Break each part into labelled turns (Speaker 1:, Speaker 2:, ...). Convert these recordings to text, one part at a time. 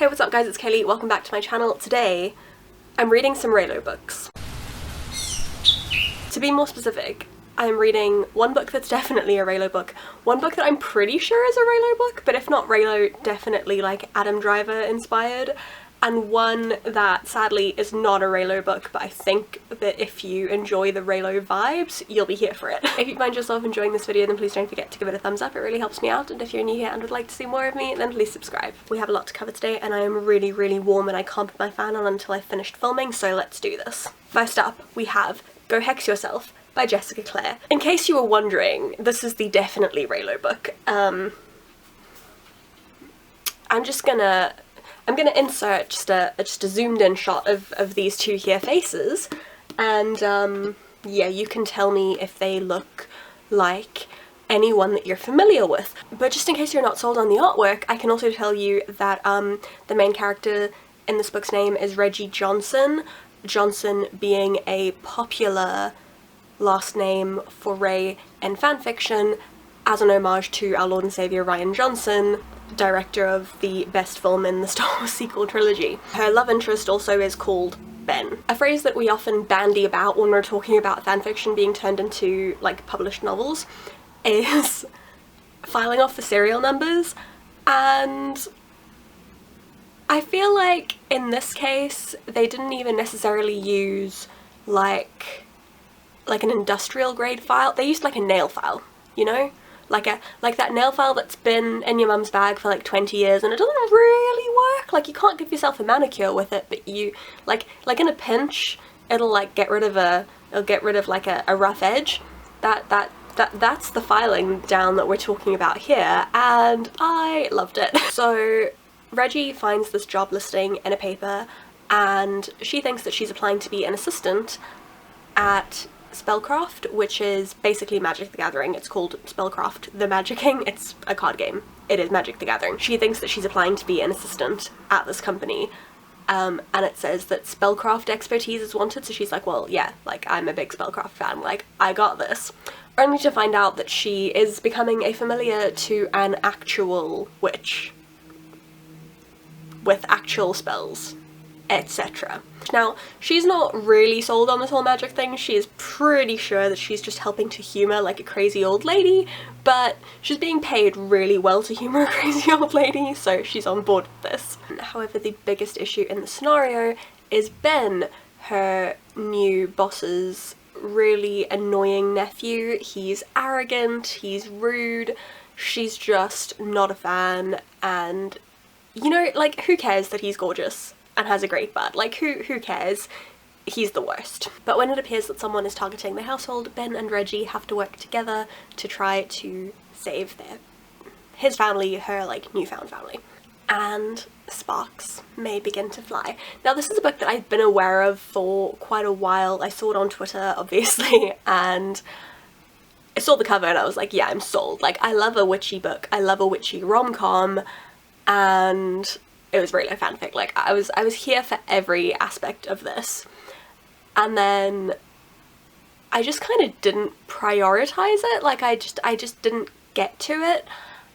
Speaker 1: Hey, what's up guys, it's Kelly, welcome back to my channel. Today, I'm reading some Reylo books. To be more specific, I'm reading one book that's definitely a Reylo book, one book that I'm pretty sure is a Reylo book, but if not Reylo, definitely like Adam Driver inspired, and one that sadly is not a Reylo book, but I think that if you enjoy the Reylo vibes, you'll be here for it. If you find yourself enjoying this video, then please don't forget to give it a thumbs up, it really helps me out, and if you're new here and would like to see more of me, then please subscribe. We have a lot to cover today, and I am really, really warm and I can't put my fan on until I've finished filming, so let's do this. First up, we have Go Hex Yourself by Jessica Clare. In case you were wondering, this is the definitely Reylo book. I'm gonna insert just a zoomed in shot of these two here faces, and yeah, you can tell me if they look like anyone that you're familiar with. But just in case you're not sold on the artwork, I can also tell you that the main character in this book's name is Reggie Johnson, Johnson being a popular last name for Rey in fanfiction as an homage to our Lord and Saviour Rian Johnson, director of the best film in the Star Wars sequel trilogy. Her love interest also is called Ben. A phrase that we often bandy about when we're talking about fanfiction being turned into like published novels is filing off the serial numbers, and I feel like in this case they didn't even necessarily use like an industrial grade file. They used like a nail file, you know? Like that nail file that's been in your mum's bag for like 20 years and it doesn't really work. Like, you can't give yourself a manicure with it, but you like in a pinch it'll like get rid of like a rough edge. That's the filing down that we're talking about here, and I loved it. So Reggie finds this job listing in a paper and she thinks that she's applying to be an assistant at Spellcraft, which is basically Magic the Gathering. It's called Spellcraft the Magicking. It's a card game. It is Magic the Gathering. She thinks that she's applying to be an assistant at this company, and it says that spellcraft expertise is wanted, so she's like, well, yeah, like, I'm a big Spellcraft fan, like, I got this. Only to find out that she is becoming a familiar to an actual witch with actual spells, etc. Now, she's not really sold on this whole magic thing. She is pretty sure that she's just helping to humour like a crazy old lady, but she's being paid really well to humour a crazy old lady, so she's on board with this. However, the biggest issue in the scenario is Ben, her new boss's really annoying nephew. He's arrogant, he's rude, she's just not a fan, and you know, like, who cares that he's gorgeous and has a great butt? Like, who cares? He's the worst. But when it appears that someone is targeting the household, Ben and Reggie have to work together to try to save his family, her like newfound family. And sparks may begin to fly. Now, this is a book that I've been aware of for quite a while. I saw it on Twitter, obviously, and I saw the cover and I was like, yeah, I'm sold. Like, I love a witchy book, I love a witchy rom-com, and it was Reylo fanfic. Like, I was here for every aspect of this. And then I just kind of didn't prioritize it. Like, I just didn't get to it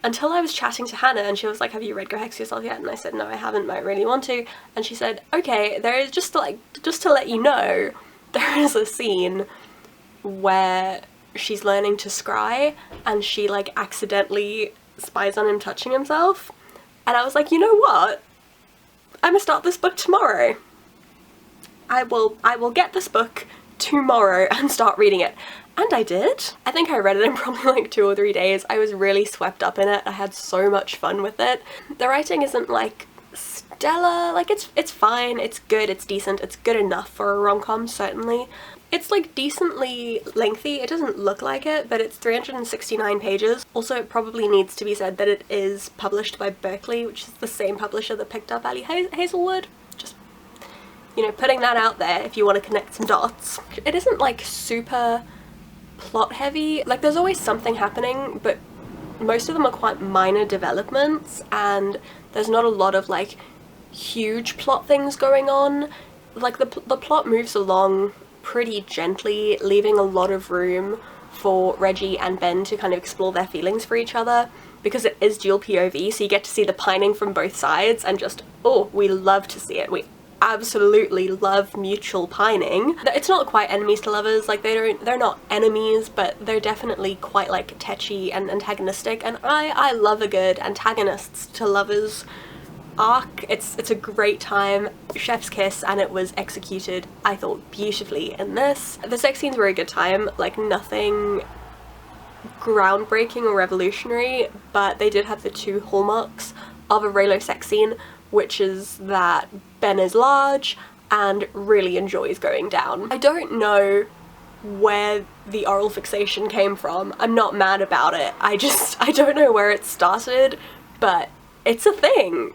Speaker 1: until I was chatting to Hannah, and she was like, have you read Go Hex Yourself yet? And I said, no, I haven't, but I really want to. And she said, okay, there is just to let you know, there is a scene where she's learning to scry and she like accidentally spies on him touching himself. And I was like, you know what? I'm gonna start this book tomorrow. I will get this book tomorrow and start reading it. And I did. I think I read it in probably like 2 or 3 days. I was really swept up in it. I had so much fun with it. The writing isn't like stellar, like it's fine, it's good, it's decent, it's good enough for a rom-com, certainly. It's like decently lengthy. It doesn't look like it, but it's 369 pages. Also, it probably needs to be said that it is published by Berkeley, which is the same publisher that picked up Ali Hazelwood. Just, you know, putting that out there if you want to connect some dots. It isn't like super plot heavy. Like, there's always something happening, but most of them are quite minor developments, and there's not a lot of like huge plot things going on. Like, the plot moves along pretty gently, leaving a lot of room for Reggie and Ben to kind of explore their feelings for each other, because it is dual POV, so you get to see the pining from both sides, and just, oh, we love to see it. We absolutely love mutual pining. It's not quite enemies to lovers, like they're not enemies, but they're definitely quite like tetchy and antagonistic, and I love a good antagonists to lovers arc. It's a great time, chef's kiss, and it was executed, I thought, beautifully in this. The sex scenes were a good time, like nothing groundbreaking or revolutionary, but they did have the two hallmarks of a Reylo sex scene, which is that Ben is large and really enjoys going down. I don't know where the oral fixation came from. I'm not mad about it. I don't know where it started, but it's a thing.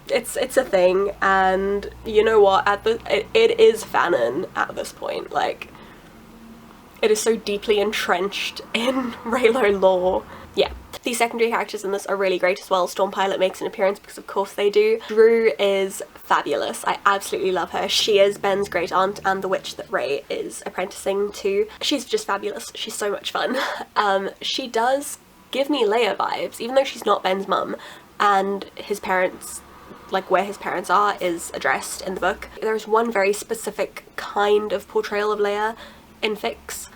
Speaker 1: It's a thing, and you know what, it is fanon at this point. Like, it is so deeply entrenched in Reylo lore. Yeah. The secondary characters in this are really great as well. Storm Pilot makes an appearance because of course they do. Drew is fabulous. I absolutely love her. She is Ben's great aunt and the witch that Rey is apprenticing to. She's just fabulous. She's so much fun. She does give me Leia vibes, even though she's not Ben's mum, and his parents, like where his parents are, is addressed in the book. There's one very specific kind of portrayal of Leia in fics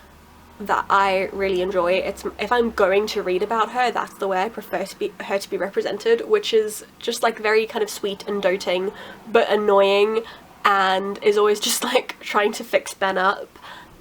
Speaker 1: that I really enjoy. It's, if I'm going to read about her, that's the way I prefer her to be represented, which is just like very kind of sweet and doting, but annoying, and is always just like trying to fix Ben up,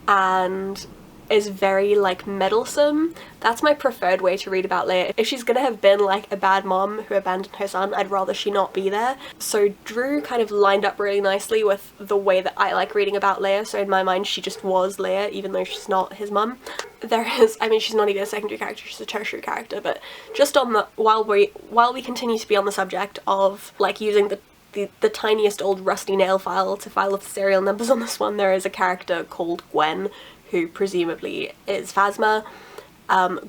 Speaker 1: and is very like meddlesome. That's my preferred way to read about Leia. If she's gonna have been like a bad mom who abandoned her son, I'd rather she not be there. So Drew kind of lined up really nicely with the way that I like reading about Leia, so in my mind she just was Leia, even though she's not his mum. There is, I mean, she's not even a secondary character, she's a tertiary character, but just on the, while we continue to be on the subject of like using the tiniest old rusty nail file to file off the serial numbers on this one, there is a character called Gwen, who presumably is Phasma.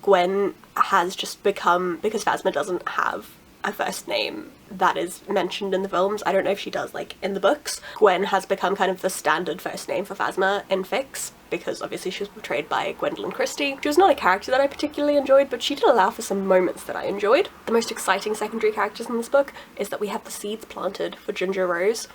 Speaker 1: Gwen has just become, because Phasma doesn't have a first name that is mentioned in the films, I don't know if she does like in the books, Gwen has become kind of the standard first name for Phasma in fics, because obviously she was portrayed by Gwendolyn Christie. She was not a character that I particularly enjoyed, but she did allow for some moments that I enjoyed. The most exciting secondary characters in this book is that we have the seeds planted for Ginger Rose,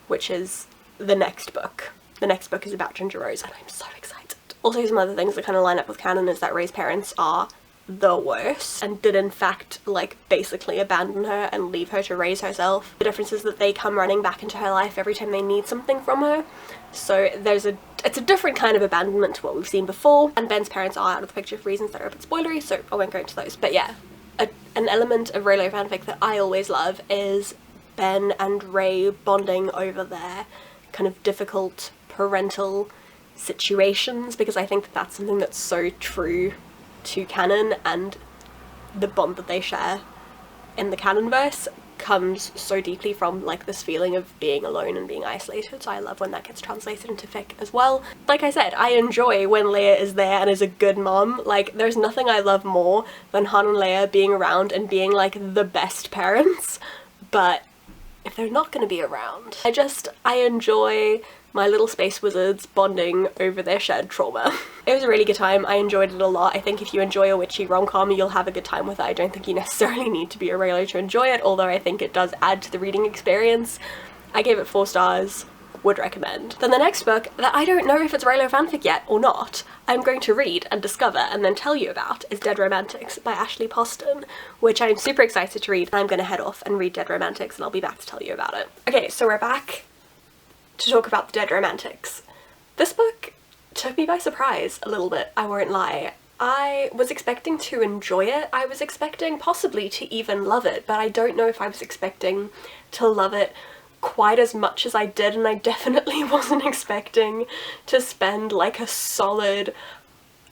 Speaker 1: which is the next book. The next book is about Ginger Rose, and I'm so excited. Also, some other things that kind of line up with canon is that Rey's parents are the worst and did in fact like basically abandon her and leave her to raise herself. The difference is that they come running back into her life every time they need something from her, so it's a different kind of abandonment to what we've seen before, and Ben's parents are out of the picture for reasons that are a bit spoilery, so I won't go into those. But yeah, an element of Reylo fanfic that I always love is Ben and Rey bonding over their kind of difficult parental situations, because I think that that's something that's so true to canon, and the bond that they share in the canonverse comes so deeply from like this feeling of being alone and being isolated, so I love when that gets translated into fic as well. Like I said, I enjoy when Leia is there and is a good mom. Like, there's nothing I love more than Han and Leia being around and being like the best parents, but if they're not going to be around, I enjoy my little space wizards bonding over their shared trauma. It was a really good time. I enjoyed it a lot. I think if you enjoy a witchy rom-com, you'll have a good time with it. I don't think you necessarily need to be a Reylo to enjoy it, although I think it does add to the reading experience. I gave it 4 stars. Would recommend. Then the next book that I don't know if it's Reylo fanfic yet or not, I'm going to read and discover and then tell you about, is Dead Romantics by Ashley Poston, which I'm super excited to read. I'm gonna head off and read Dead Romantics and I'll be back to tell you about it. Okay, so we're back to talk about the Dead Romantics. This book took me by surprise a little bit, I won't lie. I was expecting to enjoy it. I was expecting possibly to even love it, but I don't know if I was expecting to love it quite as much as I did, and I definitely wasn't expecting to spend like a solid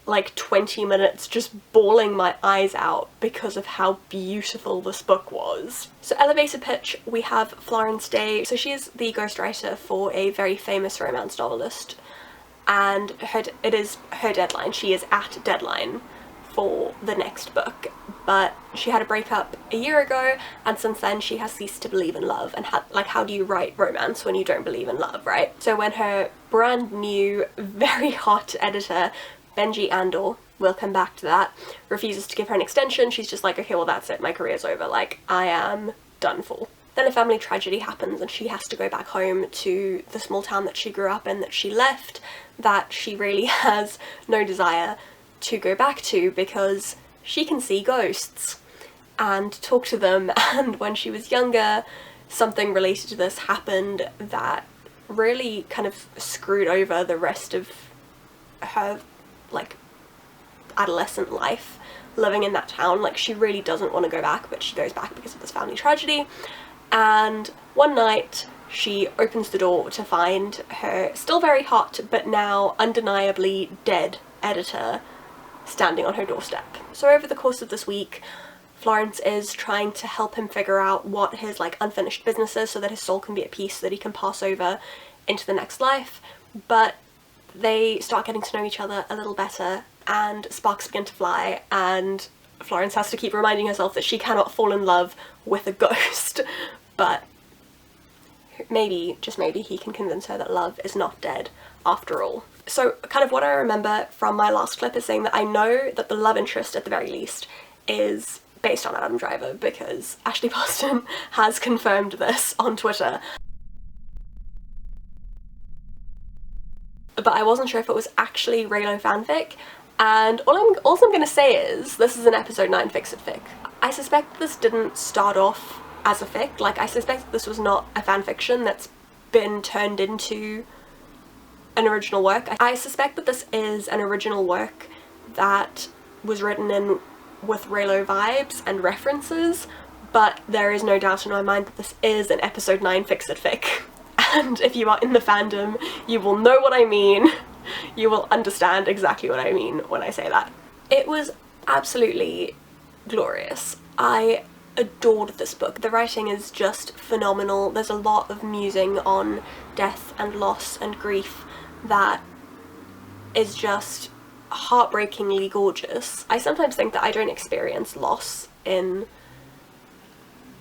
Speaker 1: like 20 minutes just bawling my eyes out because of how beautiful this book was. So elevator pitch, we have Florence Day. So she is the ghostwriter for a very famous romance novelist, and it is her deadline. She is at deadline for the next book, but she had a breakup a year ago, and since then she has ceased to believe in love, and how do you write romance when you don't believe in love, right? So when her brand new, very hot editor Benji Andor we'll come back to that, refuses to give her an extension. She's just like, okay, well that's it, my career's over, like, I am done for. Then a family tragedy happens and she has to go back home to the small town that she grew up in, that she left, that she really has no desire to go back to because she can see ghosts and talk to them. And when she was younger, something related to this happened that really kind of screwed over the rest of her, like, adolescent life living in that town. Like, she really doesn't want to go back, but she goes back because of this family tragedy. And one night she opens the door to find her still very hot but now undeniably dead editor standing on her doorstep. So over the course of this week, Florence is trying to help him figure out what his, like, unfinished business is so that his soul can be at peace, so that he can pass over into the next life. But they start getting to know each other a little better and sparks begin to fly, and Florence has to keep reminding herself that she cannot fall in love with a ghost. But maybe, just maybe, he can convince her that love is not dead after all. So kind of what I remember from my last clip is saying that I know that the love interest, at the very least, is based on Adam Driver, because Ashley Boston has confirmed this on Twitter. But I wasn't sure if it was actually Reylo fanfic, and all I'm gonna say is this is an episode 9 Fix It fic. I suspect this didn't start off as a fic. Like, I suspect this was not a fanfiction that's been turned into an original work. I suspect that this is an original work that was written in with Reylo vibes and references, but there is no doubt in my mind that this is an episode 9 Fix It fic. And if you are in the fandom, you will know what I mean. You will understand exactly what I mean when I say that. It was absolutely glorious. I adored this book. The writing is just phenomenal. There's a lot of musing on death and loss and grief that is just heartbreakingly gorgeous. I sometimes think that I don't experience loss in,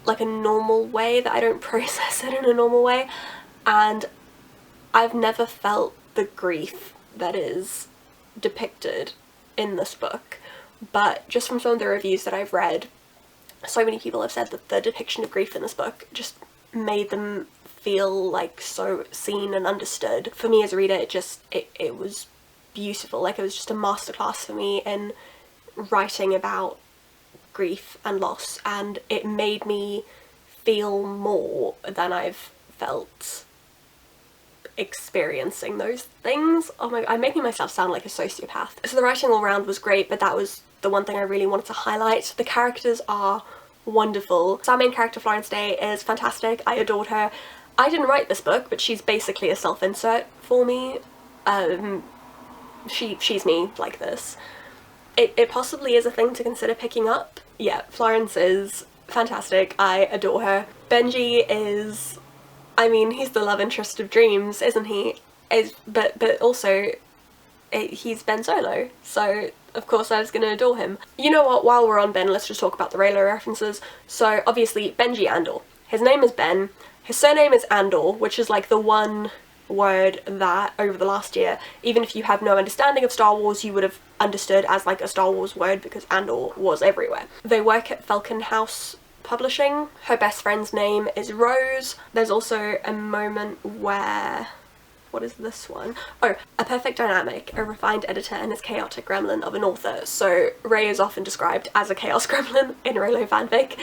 Speaker 1: like, a normal way, that I don't process it in a normal way, and I've never felt the grief that is depicted in this book. But just from some of the reviews that I've read, so many people have said that the depiction of grief in this book just made them feel like so seen and understood. For me as a reader, it was beautiful. Like, it was just a masterclass for me in writing about grief and loss, and it made me feel more than I've felt experiencing those things. Oh my god, I'm making myself sound like a sociopath. So the writing all around was great, but that was the one thing I really wanted to highlight. The characters are wonderful. So our main character, Florence Day, is fantastic. I adored her. I didn't write this book, but she's basically a self-insert for me. She's me like this. It possibly is a thing to consider picking up. Yeah, Florence is fantastic. I adore her. Benji is, I mean, he's the love interest of dreams, isn't he? But also, he's Ben Solo, so of course I was gonna adore him. You know what, while we're on Ben, let's just talk about the Reylo references. So obviously, Benji Andor. His name is Ben, his surname is Andor, which is like the one word that over the last year, even if you have no understanding of Star Wars, you would have understood as like a Star Wars word, because Andor was everywhere. They work at Falcon House Publishing. Her best friend's name is Rose. There's also a moment where, what is this one? Oh, a perfect dynamic, a refined editor and his chaotic gremlin of an author. So Rey is often described as a chaos gremlin in Reylo fanfic.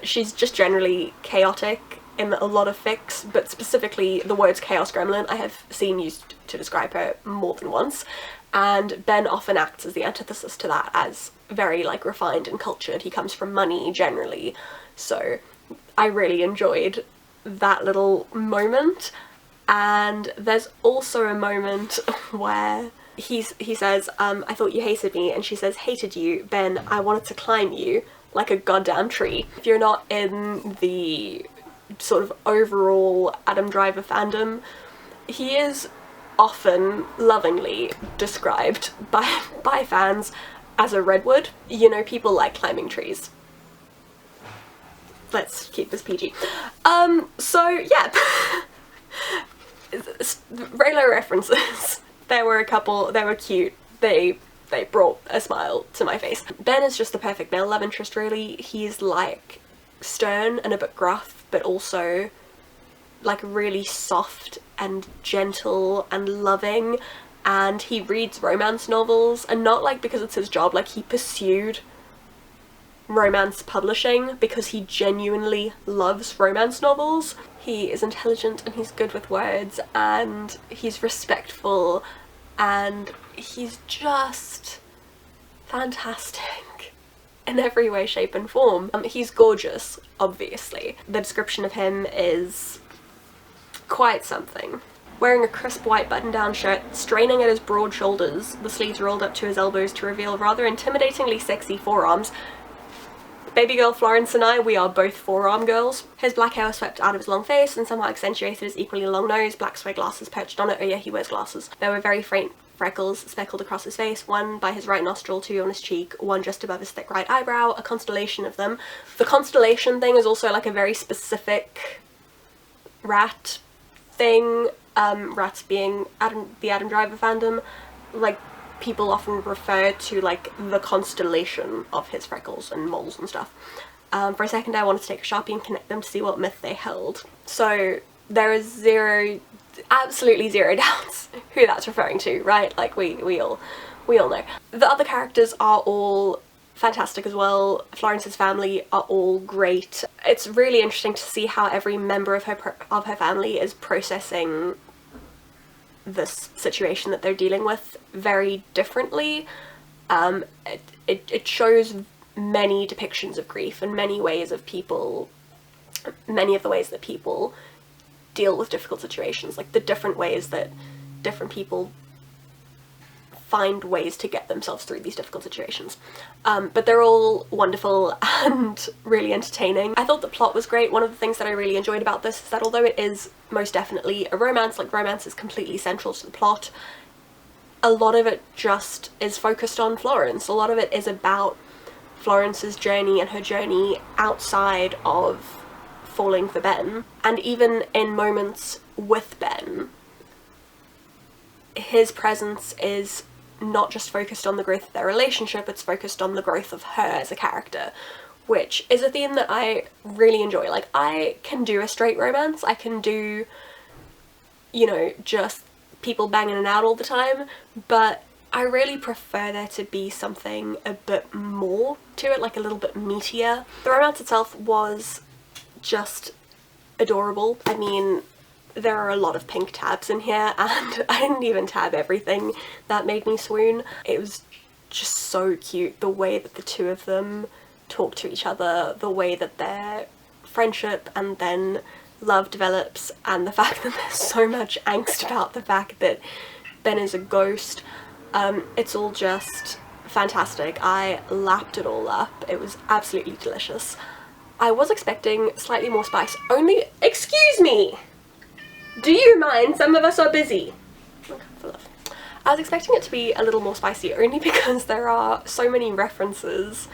Speaker 1: She's just generally chaotic in a lot of fics, but specifically the words chaos gremlin I have seen used to describe her more than once, and Ben often acts as the antithesis to that, as very like refined and cultured. He comes from money generally, so I really enjoyed that little moment. And there's also a moment where he says, I thought you hated me, and she says, hated you, Ben, I wanted to climb you like a goddamn tree. If you're not in the sort of overall Adam Driver fandom, he is often lovingly described by fans as a redwood. You know, people like climbing trees. Let's keep this PG. So yeah. Reylo references. There were a couple, they were cute. They they brought a smile to my face. Ben is just the perfect male love interest, really. He's like stern and a bit gruff, but also like really soft and gentle and loving, and he reads romance novels, and not like because it's his job, like he pursued romance publishing because he genuinely loves romance novels. He is intelligent and he's good with words and he's respectful and he's just fantastic in every way, shape and form. He's gorgeous, obviously. The description of him is quite something. Wearing a crisp white button-down shirt, straining at his broad shoulders, the sleeves rolled up to his elbows to reveal rather intimidatingly sexy forearms. Baby girl Florence and I, we are both forearm girls. His black hair was swept out of his long face and somehow accentuated his equally long nose, black square glasses perched on it. Oh yeah, he wears glasses. There were very faint freckles speckled across his face, one by his right nostril, two on his cheek, one just above his thick right eyebrow, a constellation of them. The constellation thing is also like a very specific rat thing, rats being the Adam Driver fandom. Like, people often refer to like the constellation of his freckles and moles and stuff. For a second I wanted to take a Sharpie and connect them to see what myth they held. So there is absolutely zero doubts who that's referring to, right? Like we all know. The other characters are all fantastic as well. Florence's family are all great. It's really interesting to see how every member of her family is processing this situation that they're dealing with very differently. It shows many depictions of grief and many of the ways that people deal with difficult situations, like the different ways that different people find ways to get themselves through these difficult situations. But they're all wonderful and really entertaining. I thought the plot was great. One of the things that I really enjoyed about this is that although it is most definitely a romance, like romance is completely central to the plot, a lot of it just is focused on Florence. A lot of it is about Florence's journey and her journey outside of falling for Ben. And even in moments with Ben, his presence is not just focused on the growth of their relationship, it's focused on the growth of her as a character, which is a theme that I really enjoy. Like, I can do a straight romance, I can do, you know, just people banging it out all the time, but I really prefer there to be something a bit more to it, like a little bit meatier. The romance itself was just adorable. I mean, there are a lot of pink tabs in here and I didn't even tab everything. That made me swoon. It was just so cute, the way that the two of them talk to each other, the way that their friendship and then love develops, and the fact that there's so much angst about the fact that Ben is a ghost. It's all just fantastic. I lapped it all up. It was absolutely delicious. I was expecting slightly more spice. Only— excuse me! Do you mind? Some of us are busy. Okay, for love. I was expecting it to be a little more spicy only because there are so many references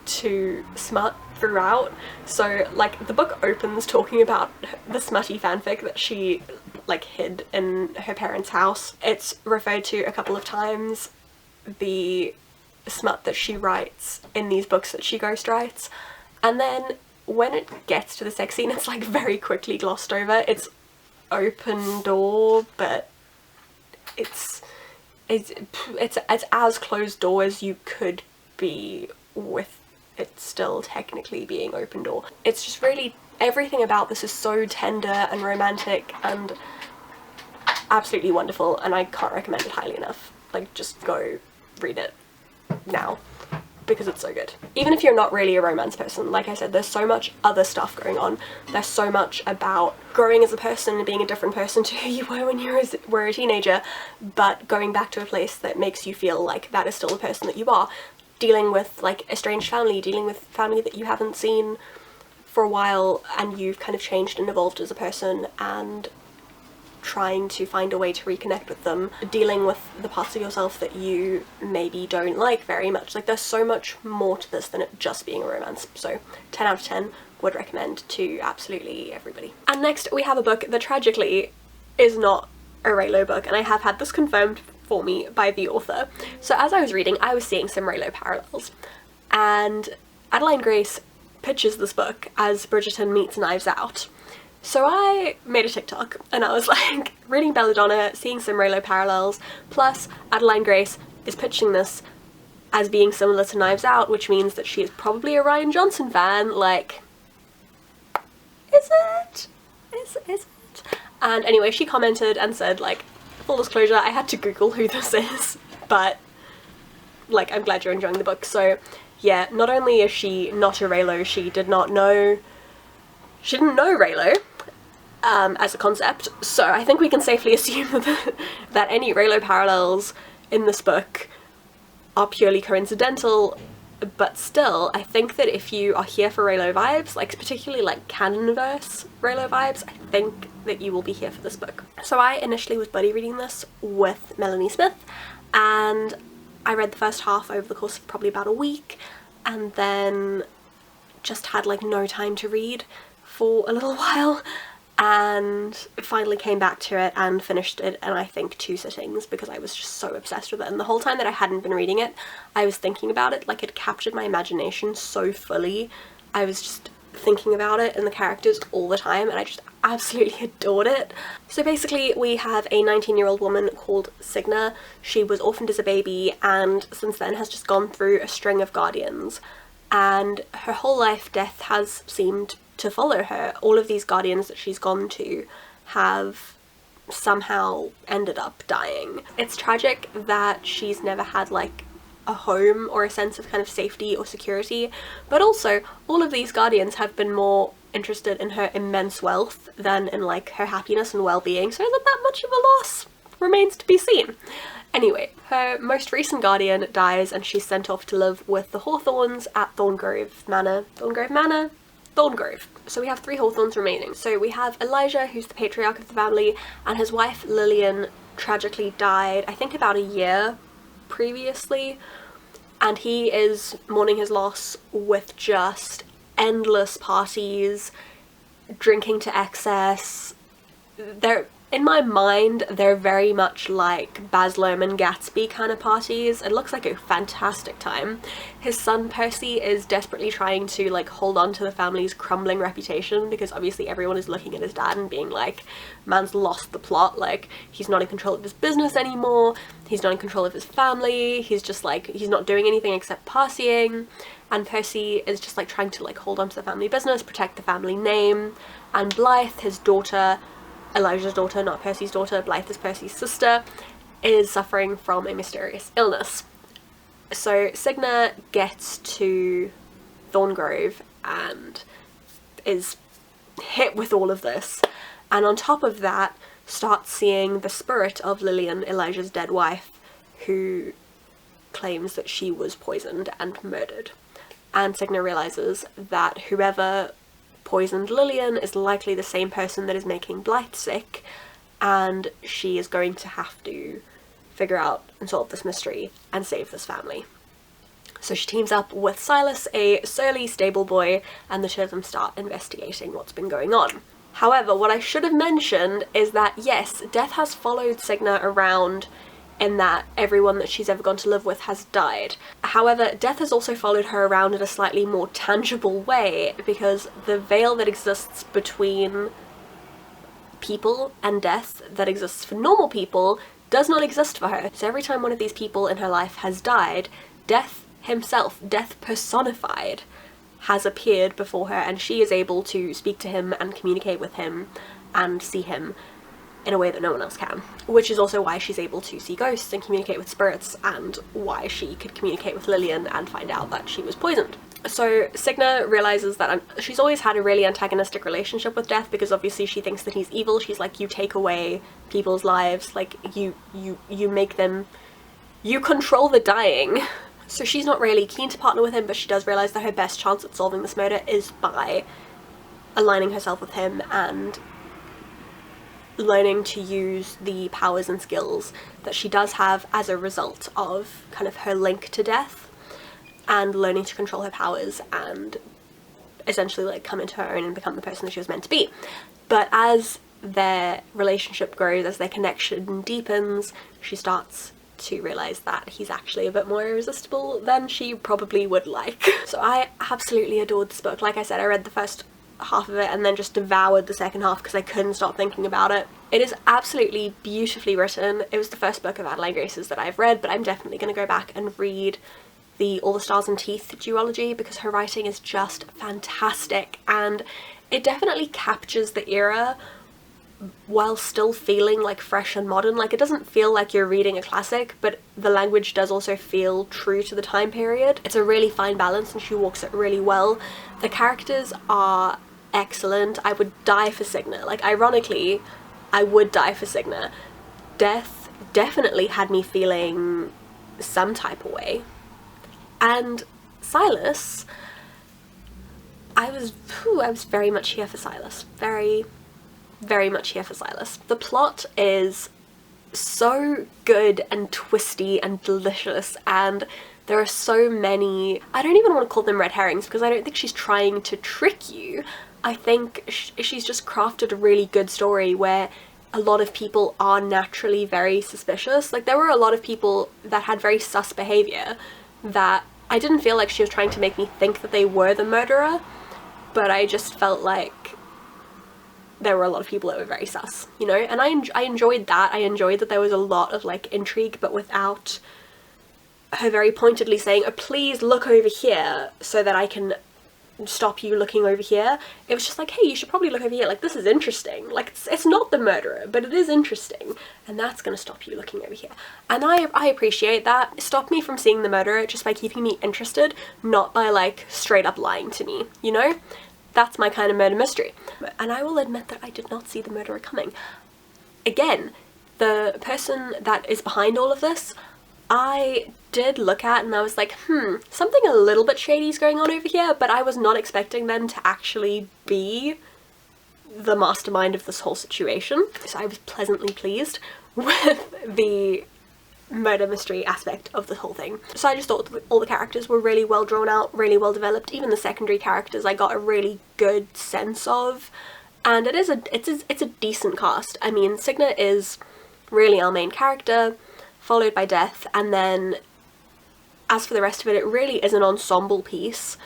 Speaker 1: to smut throughout. So like the book opens talking about the smutty fanfic that she like hid in her parents' house. It's referred to a couple of times, the smut that she writes in these books that she ghostwrites, and then when it gets to the sex scene it's like very quickly glossed over. It's open door, but it's as closed door as you could be with it still technically being open door. It's just really, everything about this is so tender and romantic and absolutely wonderful, and I can't recommend it highly enough. Like, just go read it now because it's so good. Even if you're not really a romance person, like I said, there's so much other stuff going on. There's so much about growing as a person and being a different person to who you were when you were a teenager, but going back to a place that makes you feel like that is still the person that you are. Dealing with like estranged family, dealing with family that you haven't seen for a while and you've kind of changed and evolved as a person, and trying to find a way to reconnect with them, dealing with the parts of yourself that you maybe don't like very much. Like, there's so much more to this than it just being a romance. So 10 out of 10 would recommend to absolutely everybody. And next we have a book that tragically is not a Reylo book, and I have had this confirmed for me by the author. So as I was reading, I was seeing some Reylo parallels, and Adeline Grace pitches this book as Bridgerton meets Knives Out. So I made a TikTok and I was like, reading Belladonna, seeing some Reylo parallels, plus Adeline Grace is pitching this as being similar to Knives Out, which means that she is probably a Rian Johnson fan. Like, is it? Is it? And anyway, she commented and said, like, full disclosure, I had to Google who this is, but like, I'm glad you're enjoying the book. So yeah, not only is she not a Reylo, she didn't know Reylo as a concept, so I think we can safely assume that any Reylo parallels in this book are purely coincidental. But still, I think that if you are here for Reylo vibes, like particularly like canonverse Reylo vibes, I think that you will be here for this book. So I initially was buddy reading this with Melanie Smith, and I read the first half over the course of probably about a week, and then just had like no time to read for a little while, and finally came back to it and finished it in I think 2 sittings because I was just so obsessed with it. And the whole time that I hadn't been reading it, I was thinking about it. Like, it captured my imagination so fully. I was just thinking about it and the characters all the time, and I just absolutely adored it. So basically we have a 19-year-old woman called Signa. She was orphaned as a baby and since then has just gone through a string of guardians, and her whole life death has seemed to follow her. All of these guardians that she's gone to have somehow ended up dying. It's tragic that she's never had like a home or a sense of kind of safety or security, but also all of these guardians have been more interested in her immense wealth than in like her happiness and well-being, so is it that much of a loss? Remains to be seen. Anyway, her most recent guardian dies and she's sent off to live with the Hawthorns at Thorngrove Manor. Thorngrove. So we have 3 Hawthorns remaining. So we have Elijah, who's the patriarch of the family, and his wife Lillian tragically died, I think about a year previously, and he is mourning his loss with just endless parties, drinking to excess. In my mind, they're very much like Baz Luhrmann Gatsby kind of parties. It looks like a fantastic time. His son Percy is desperately trying to like hold on to the family's crumbling reputation because obviously everyone is looking at his dad and being like, man's lost the plot, like he's not in control of his business anymore, he's not in control of his family, he's just like, he's not doing anything except partying. And Percy is just like trying to like hold on to the family business, protect the family name. And Blythe, his daughter, Elijah's daughter, not Percy's daughter, Blythe is Percy's sister, is suffering from a mysterious illness. So Signa gets to Thorngrove and is hit with all of this, and on top of that starts seeing the spirit of Lillian, Elijah's dead wife, who claims that she was poisoned and murdered. And Signa realizes that whoever poisoned Lillian is likely the same person that is making Blythe sick, and she is going to have to figure out and solve this mystery and save this family. So she teams up with Silas, a surly stable boy, and the 2 of them start investigating what's been going on. However, what I should have mentioned is that yes, death has followed Signa around in that everyone that she's ever gone to live with has died. However, death has also followed her around in a slightly more tangible way, because the veil that exists between people and death that exists for normal people does not exist for her. So every time one of these people in her life has died, death himself, death personified, has appeared before her, and she is able to speak to him and communicate with him and see him in a way that no one else can, which is also why she's able to see ghosts and communicate with spirits, and why she could communicate with Lillian and find out that she was poisoned. So Signa realizes that she's always had a really antagonistic relationship with death, because obviously she thinks that he's evil. She's like, you take away people's lives, like you make them, you control the dying. So she's not really keen to partner with him, but she does realize that her best chance at solving this murder is by aligning herself with him and learning to use the powers and skills that she does have as a result of kind of her link to death, and learning to control her powers and essentially like come into her own and become the person that she was meant to be. But as their relationship grows, as their connection deepens, she starts to realise that he's actually a bit more irresistible than she probably would like. So I absolutely adored this book. Like I said, I read the first half of it and then just devoured the second half because I couldn't stop thinking about it. It is absolutely beautifully written. It was the first book of Adelaide Grace's that I've read, but I'm definitely going to go back and read the All the Stars and Teeth duology because her writing is just fantastic, and it definitely captures the era while still feeling like fresh and modern. Like, it doesn't feel like you're reading a classic, but the language does also feel true to the time period. It's a really fine balance and she walks it really well. The characters are excellent. I would die for Signa. Like, ironically, I would die for Signa. Death definitely had me feeling some type of way. And Silas, I was very much here for Silas. Very much here for Silas. The plot is so good and twisty and delicious, and there are so many, I don't even want to call them red herrings because I don't think she's trying to trick you. I think she's just crafted a really good story where a lot of people are naturally very suspicious. Like, there were a lot of people that had very sus behaviour that I didn't feel like she was trying to make me think that they were the murderer, but I just felt like there were a lot of people that were very sus, you know? And I enjoyed that. I enjoyed that there was a lot of, like, intrigue, but without her very pointedly saying, oh, please look over here so that I can stop you looking over here. It was just like, hey, you should probably look over here. Like, this is interesting. Like, it's not the murderer, but it is interesting. And that's going to stop you looking over here. And I appreciate that. It stopped me from seeing the murderer just by keeping me interested, not by, like, straight up lying to me, you know? That's my kind of murder mystery. And I will admit that I did not see the murderer coming. Again, the person that is behind all of this, I did look at and I was like, something a little bit shady is going on over here, but I was not expecting them to actually be the mastermind of this whole situation. So I was pleasantly pleased with the murder mystery aspect of the whole thing. So I just thought all the characters were really well drawn out, really well developed. Even the secondary characters I got a really good sense of, and it's a decent cast. I mean, Signa is really our main character, followed by Death, and then as for the rest of it, it really is an ensemble piece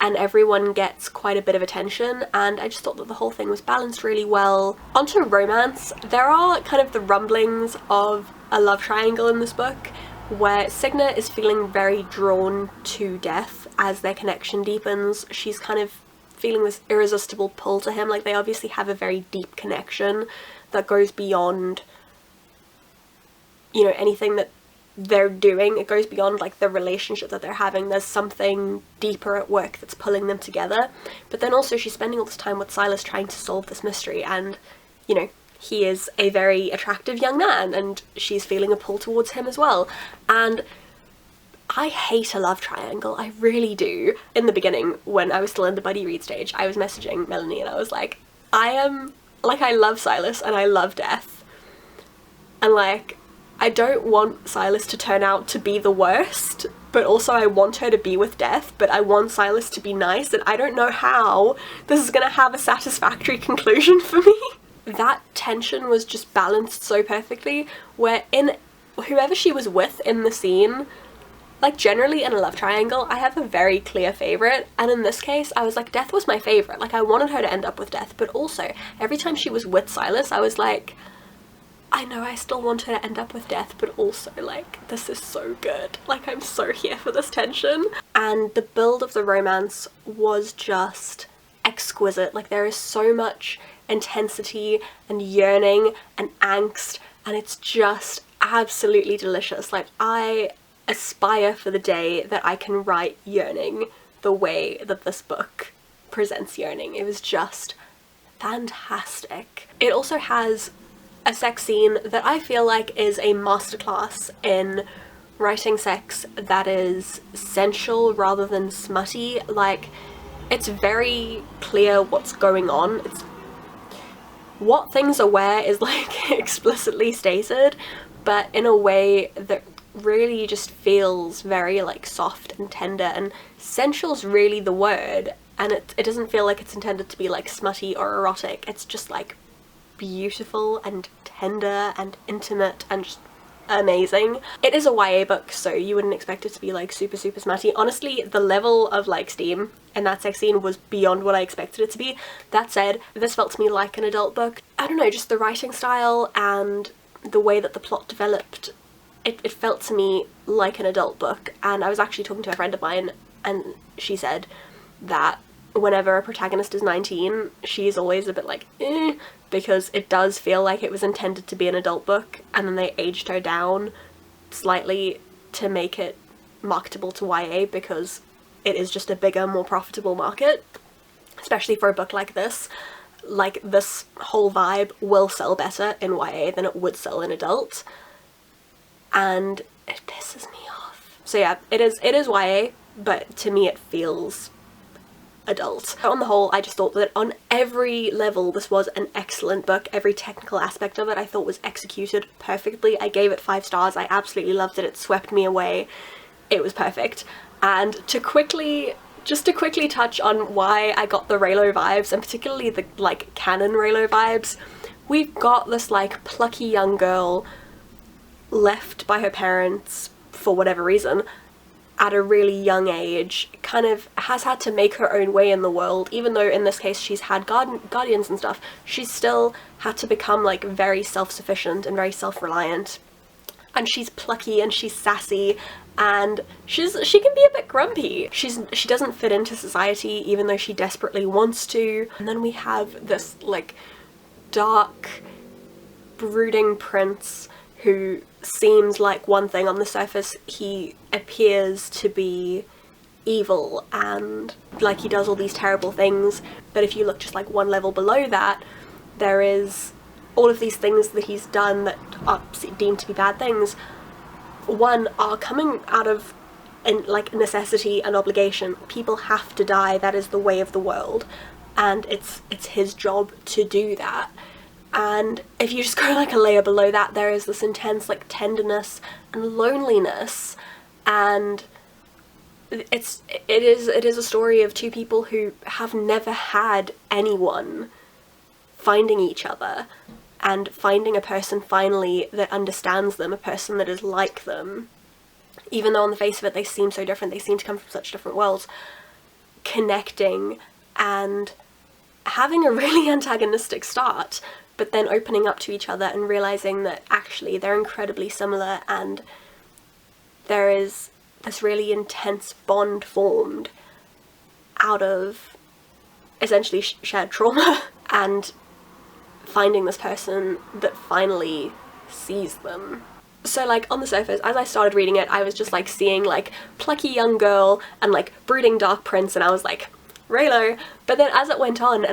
Speaker 1: and everyone gets quite a bit of attention, and I just thought that the whole thing was balanced really well. Onto romance, there are kind of the rumblings of a love triangle in this book where Signa is feeling very drawn to Death as their connection deepens. She's kind of feeling this irresistible pull to him. Like, they obviously have a very deep connection that goes beyond, you know, anything that they're doing. It goes beyond, like, the relationship that they're having. There's something deeper at work that's pulling them together. But then also she's spending all this time with Silas trying to solve this mystery, and, you know, he is a very attractive young man and she's feeling a pull towards him as well. And I hate a love triangle, I really do. In the beginning, when I was still in the buddy read stage, I was messaging Melanie and I was like, I love Silas and I love Death. And, like, I don't want Silas to turn out to be the worst, but also I want her to be with Death, but I want Silas to be nice, and I don't know how this is gonna have a satisfactory conclusion for me. That tension was just balanced so perfectly, where in whoever she was with in the scene, like, generally in a love triangle, I have a very clear favourite, and in this case, I was like, Death was my favourite. Like, I wanted her to end up with Death, but also, every time she was with Silas, I was like, I know I still want her to end up with Death, but also, like, this is so good. Like, I'm so here for this tension. And the build of the romance was just exquisite. Like, there is so much intensity and yearning and angst, and it's just absolutely delicious. Like, I aspire for the day that I can write yearning the way that this book presents yearning. It was just fantastic. It also has a sex scene that I feel like is a masterclass in writing sex that is sensual rather than smutty. Like, it's very clear what's going on. It's what things are where is, like, explicitly stated, but in a way that really just feels very, like, soft and tender, and sensual's really the word, and it doesn't feel like it's intended to be, like, smutty or erotic. It's just, like, beautiful and tender and intimate and just amazing. It is a YA book, so you wouldn't expect it to be like super smutty. Honestly, the level of like steam in that sex scene was beyond what I expected it to be. That said, this felt to me like an adult book. I don't know, just the writing style and the way that the plot developed, it felt to me like an adult book. And I was actually talking to a friend of mine, and she said that whenever a protagonist is 19, she's always a bit like, eh, because it does feel like it was intended to be an adult book, and then they aged her down slightly to make it marketable to YA, because it is just a bigger, more profitable market, especially for a book like this. Like, this whole vibe will sell better in YA than it would sell in adult, and it pisses me off. So yeah, it is YA, but to me it feels adult. On the whole, I just thought that on every level this was an excellent book. Every technical aspect of it I thought was executed perfectly. I gave it 5 stars. I absolutely loved it. It swept me away. It was perfect. And to quickly touch on why I got the Reylo vibes, and particularly the like canon Reylo vibes, we've got this like plucky young girl left by her parents for whatever reason at a really young age, kind of has had to make her own way in the world. Even though in this case she's had guardians and stuff, she's still had to become like very self-sufficient and very self-reliant. And she's plucky and she's sassy, and she can be a bit grumpy. She doesn't fit into society even though she desperately wants to. And then we have this like dark, brooding prince who seems like one thing on the surface. He appears to be evil and like he does all these terrible things, but if you look just like one level below that, there is all of these things that he's done that are deemed to be bad things. One, are coming out of like necessity and obligation. People have to die, that is the way of the world, and it's his job to do that. And if you just go like a layer below that, there is this intense like tenderness and loneliness, and it is a story of two people who have never had anyone finding each other and finding a person finally that understands them, a person that is like them, even though on the face of it they seem so different, they seem to come from such different worlds, connecting and having a really antagonistic start, but then opening up to each other and realizing that actually they're incredibly similar, and there is this really intense bond formed out of essentially shared trauma and finding this person that finally sees them. So like on the surface, as I started reading it, I was just like seeing like plucky young girl and like brooding dark prince, and I was like, Reylo. But then as it went on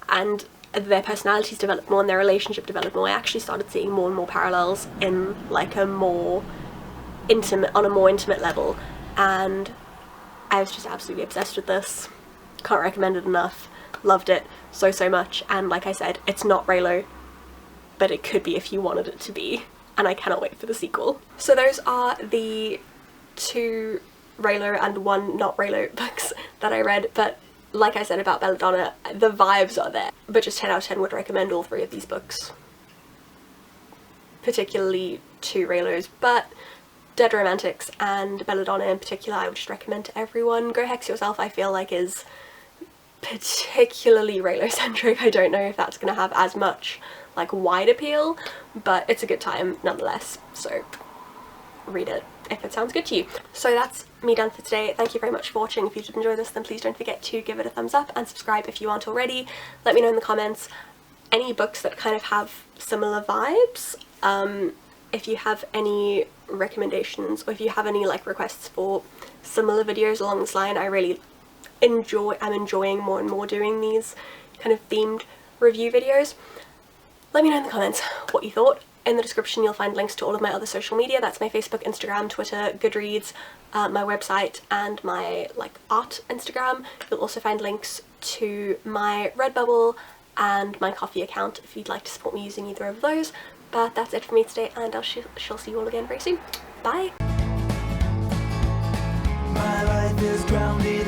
Speaker 1: and their personalities developed more and their relationship developed more, I actually started seeing more and more parallels in like a more intimate level, and I was just absolutely obsessed with this. Can't recommend it enough. Loved it so much, and like I said, it's not Reylo, but it could be if you wanted it to be, and I cannot wait for the sequel. So those are the 2 Reylo and 1 not Reylo books that I read, but like I said about Belladonna, the vibes are there, but just 10 out of 10 would recommend all 3 of these books, particularly 2 Reylos, but Dead Romantics and Belladonna in particular I would just recommend to everyone. Go Hex Yourself I feel like is particularly Reylo-centric. I don't know if that's going to have as much like wide appeal, but it's a good time nonetheless, so read it if it sounds good to you. So that's me done for today. Thank you very much for watching. If you did enjoy this, then please don't forget to give it a thumbs up and subscribe if you aren't already. Let me know in the comments any books that kind of have similar vibes. If you have any recommendations, or if you have any like requests for similar videos along this line, I'm enjoying more and more doing these kind of themed review videos. Let me know in the comments what you thought. In the description you'll find links to all of my other social media. That's my Facebook, Instagram, Twitter, Goodreads, my website, and my like art Instagram. You'll also find links to my Redbubble and my Ko-fi account if you'd like to support me using either of those. But that's it for me today, and I shall see you all again very soon. Bye!
Speaker 2: My life is grounded